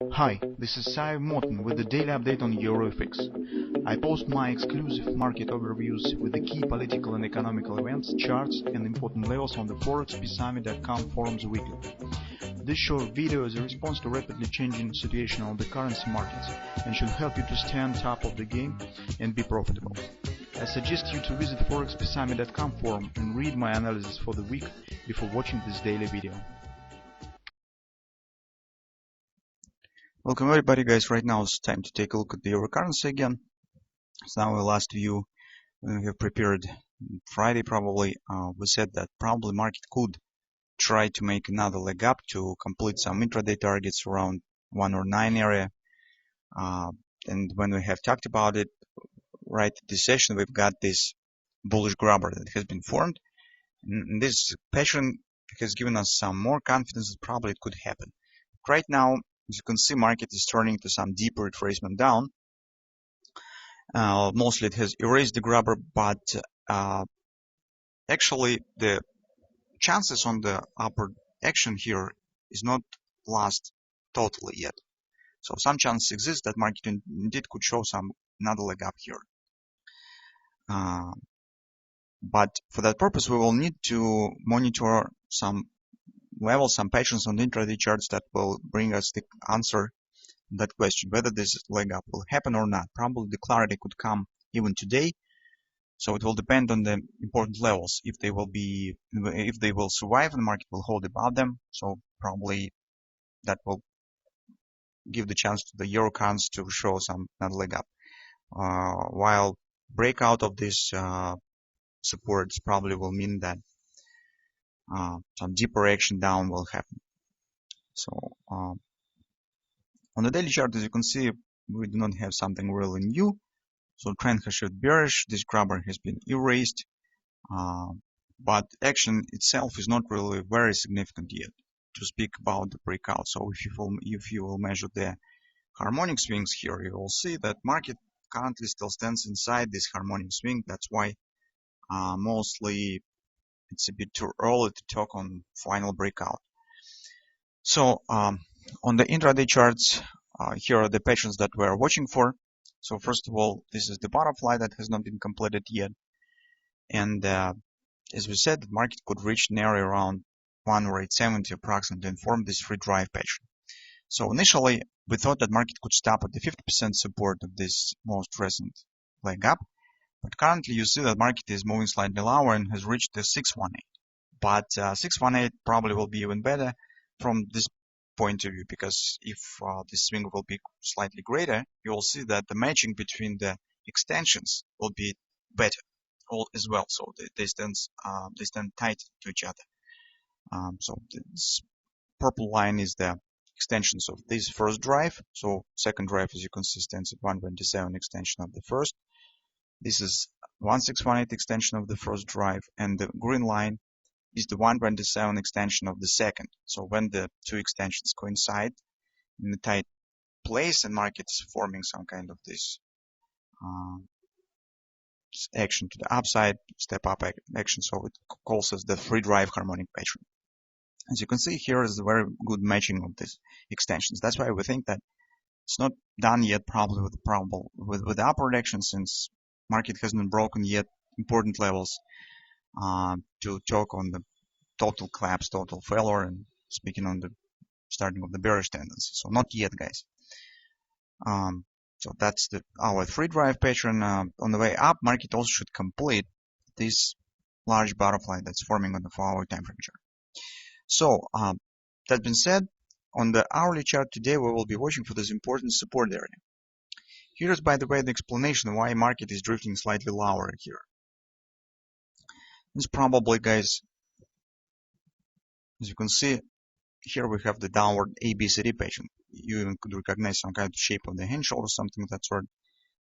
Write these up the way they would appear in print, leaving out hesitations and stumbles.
Hi, this is Sive Morten with the daily update on EURUSD. I post my exclusive market overviews with the key political and economical events, charts and important levels on the ForexPeaceArmy.com forums weekly. This short video is a response to rapidly changing situation on the currency markets and should help you to stay on top of the game and be profitable. I suggest you to visit ForexPeaceArmy.com forum and read my analysis for the week before watching this daily video. Welcome everybody, guys. Right now it's time to take a look at the euro currency again. It's now our last view when we have prepared Friday probably. We said that probably market could try to make another leg up to complete some intraday targets around 109 area. And when we have talked about it, right at this session, we've got this bullish grabber that has been formed. And this pattern has given us some more confidence that probably it could happen. Right now, as you can see, market is turning to some deeper retracement down. Mostly it has erased the grabber, but actually the chances on the upward action here is not lost totally yet. So some chance exists that market indeed could show some another leg up here. But for that purpose, we will need to monitor some levels, some patterns on the intraday charts that will bring us the answer to that question, whether this leg up will happen or not. Probably the clarity could come even today. So it will depend on the important levels. If they will survive, the market will hold above them. So probably that will give the chance to the euro currency to show some another leg up. While breakout of this supports probably will mean that some deeper action down will happen. So on the daily chart, as you can see, we do not have something really new. So trend has shifted bearish. This grabber has been erased, but action itself is not really very significant yet to speak about the breakout. So if you will measure the harmonic swings here, you will see that market currently still stands inside this harmonic swing. That's why mostly it's a bit too early to talk on final breakout. So on the intraday charts, here are the patterns that we're watching for. So first of all, this is the butterfly that has not been completed yet. And as we said, the market could reach an area around 10870 approximately and form this free drive pattern. So initially, we thought that market could stop at the 50% support of this most recent leg up. But currently you see that market is moving slightly lower and has reached the 618. But 618 probably will be even better from this point of view, because if this swing will be slightly greater, you will see that the matching between the extensions will be better as well. So they stand tight to each other. So this purple line is the extensions of this first drive. So second drive, as you can see, stands at 127 extension of the first. This is 1618 extension of the first drive, and the green line is the 127 extension of the second. So when the two extensions coincide in a tight place and market is forming some kind of this action to the upside, step up action, so it calls us the free drive harmonic pattern. As you can see, here is a very good matching of these extensions. That's why we think that it's not done yet, probably with the upward action, since market hasn't broken yet important levels to talk on the total collapse, total failure, and speaking on the starting of the bearish tendency. So not yet, guys. So that's our free drive pattern. On the way up, market also should complete this large butterfly that's forming on the 4-hour time frame chart. So that being said, on the hourly chart today, we will be watching for this important support area. Here's, by the way, the explanation why market is drifting slightly lower here. It's probably, guys, as you can see, here we have the downward ABCD pattern. You even could recognize some kind of shape of the hand shoulder, something of that sort.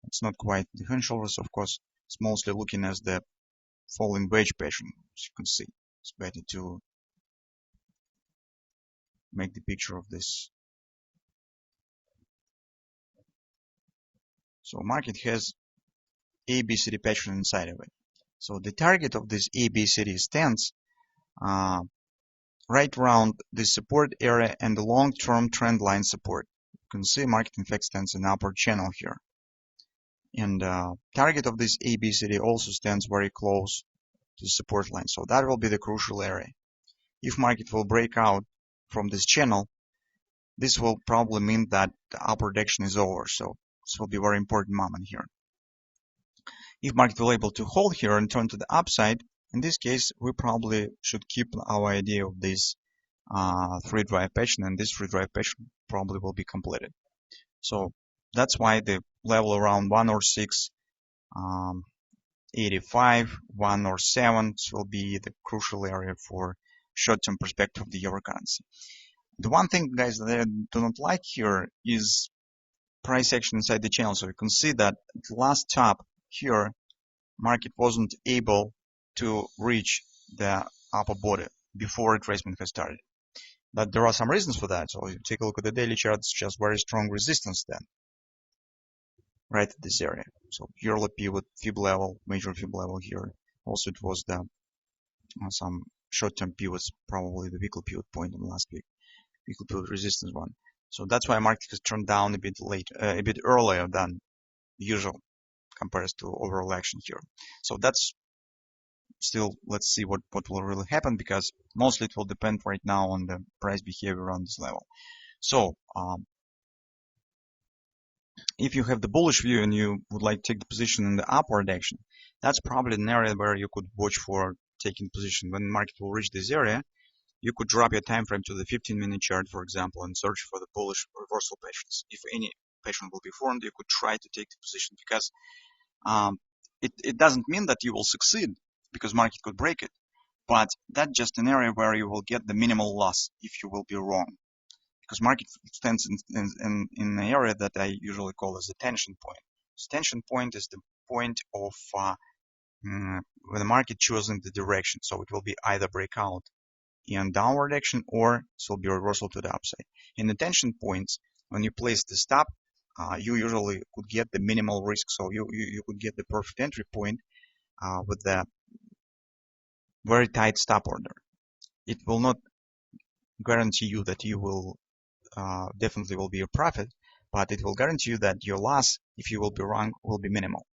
It's not quite the hand shoulders, of course. It's mostly looking as the falling wedge pattern, as you can see. It's better to make the picture of this. So market has ABCD pattern inside of it. So the target of this ABCD stands right around the support area and the long-term trend line support. can see market in fact stands in upward channel here. And target of this ABCD also stands very close to the support line. So that will be the crucial area. If market will break out from this channel, this will probably mean that the upward action is over. So this will be a very important moment here. If market will able to hold here and turn to the upside, in this case, we probably should keep our idea of this three drive pattern, and this three drive pattern probably will be completed. So that's why the level around 106, 85, 107 will be the crucial area for short-term perspective of the euro currency. The one thing, guys, that I do not like here is price action inside the channel. So you can see that the last top here, market wasn't able to reach the upper body before retracement has started. But there are some reasons for that. So you take a look at the daily chart, it's just very strong resistance then, right at this area. So yearly pivot, fib level, major fib level here. Also, it was the some short-term pivots, probably the weekly pivot point in the last week, weekly pivot resistance one. So that's why market has turned down a bit late, a bit earlier than usual compared to overall action here. So that's still, let's see what will really happen, because mostly it will depend right now on the price behavior on this level. So if you have the bullish view and you would like to take the position in the upward action, that's probably an area where you could watch for taking position. When the market will reach this area, you could drop your time frame to the 15-minute chart, for example, and search for the bullish reversal patterns. If any pattern will be formed, you could try to take the position, because it doesn't mean that you will succeed, because market could break it, but that's just an area where you will get the minimal loss if you will be wrong, because market stands in an area that I usually call as a tension point. So tension point is the point of when the market choosing the direction. So it will be either breakout in downward action, or it will be reversal to the upside. In the tension points, when you place the stop, you usually could get the minimal risk. So you could get the perfect entry point with the very tight stop order. It will not guarantee you that you will definitely will be a profit, but it will guarantee you that your loss, if you will be wrong, will be minimal.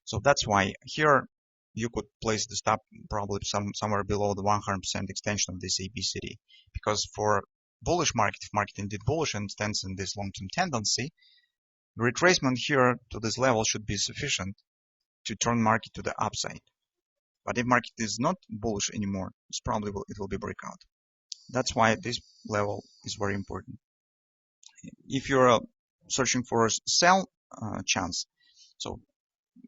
So that's why here you could place the stop probably somewhere below the 100% extension of this ABCD, because for bullish market, if market indeed bullish and stands in this long-term tendency, the retracement here to this level should be sufficient to turn market to the upside. But if market is not bullish anymore, it's probably it will be breakout. That's why this level is very important. If you're searching for a sell chance, so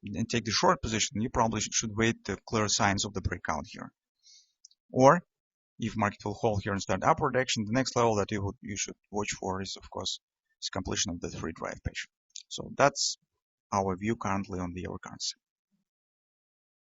and take the short position, you probably should wait the clear signs of the breakout here. Or if market will hold here and start upward action, the next level that you should watch for is, of course, is completion of the three drive pattern. So that's our view currently on the euro currency.